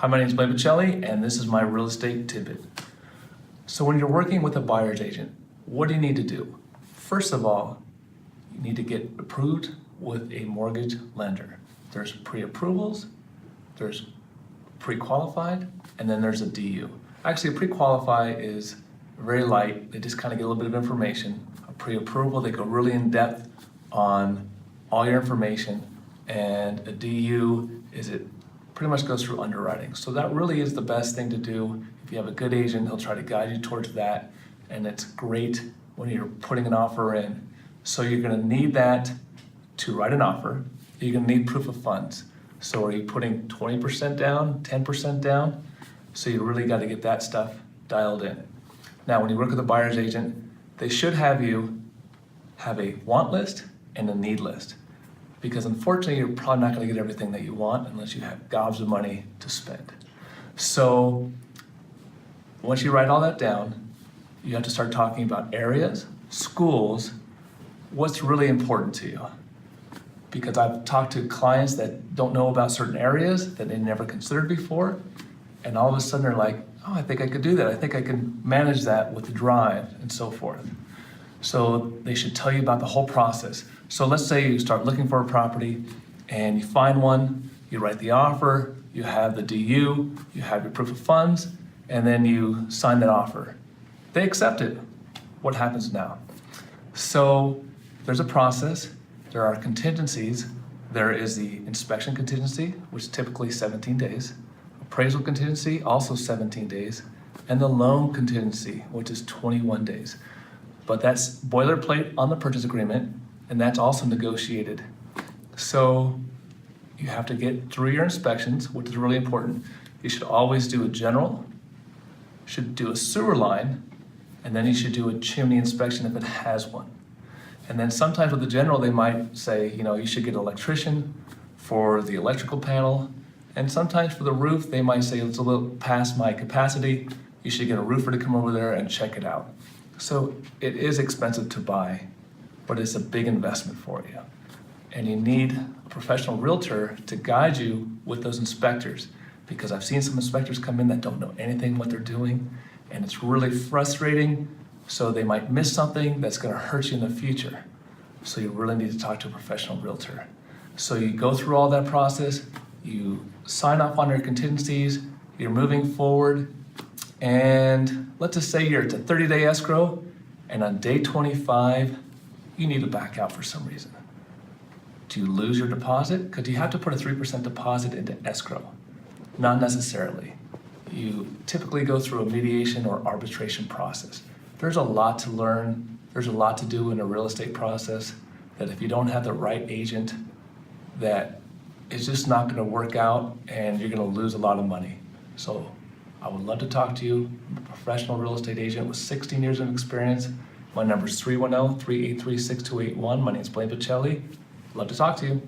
Hi, my name is Blayne Pacelli, and this is my real estate tidbit. So when you're working with a buyer's agent, what do you need to do? First of all, you need to get approved with a mortgage lender. There's pre-approvals, there's pre-qualified, and then there's a DU. Actually, a pre-qualify is very light. They just kind of get a little bit of information. A pre-approval, they go really in depth on all your information, and a DU is it pretty much goes through underwriting. So that really is the best thing to do. If you have a good agent, he'll try to guide you towards that, and it's great when you're putting an offer in. So you're gonna need that to write an offer. You're gonna need proof of funds. So are you putting 20% down, 10% down? So you really gotta get that stuff dialed in. Now, when you work with a buyer's agent, they should have you have a want list and a need list. Because unfortunately, you're probably not gonna get everything that you want unless you have gobs of money to spend. So once you write all that down, you have to start talking about areas, schools, what's really important to you. Because I've talked to clients that don't know about certain areas that they never considered before, and all of a sudden they're like, oh, I think I could do that. I think I can manage that with the drive and so forth. So they should tell you about the whole process. So let's say you start looking for a property and you find one, you write the offer, you have the DU, you have your proof of funds, and then you sign that offer. They accept it. What happens now? So there's a process, there are contingencies. There is the inspection contingency, which is typically 17 days, appraisal contingency, also 17 days, and the loan contingency, which is 21 days. But that's boilerplate on the purchase agreement, and that's also negotiated. So you have to get through your inspections, which is really important. You should always do a general, should do a sewer line, and then you should do a chimney inspection if it has one. And then sometimes with the general, they might say, you should get an electrician for the electrical panel. And sometimes for the roof, they might say it's a little past my capacity. You should get a roofer to come over there and check it out. So it is expensive to buy, but it's a big investment for you. And you need a professional realtor to guide you with those inspectors, because I've seen some inspectors come in that don't know anything what they're doing, and it's really frustrating. So they might miss something that's gonna hurt you in the future. So you really need to talk to a professional realtor. So you go through all that process, you sign off on your contingencies, you're moving forward, and let's just say you're at a 30-day escrow, and on day 25, you need to back out for some reason. Do you lose your deposit? Because you have to put a 3% deposit into escrow. Not necessarily. You typically go through a mediation or arbitration process. There's a lot to learn. There's a lot to do in a real estate process that if you don't have the right agent, that it's just not gonna work out and you're gonna lose a lot of money. So I would love to talk to you. I'm a professional real estate agent with 16 years of experience. My number is 310-383-6281. My name is Blayne Pacelli. Love to talk to you.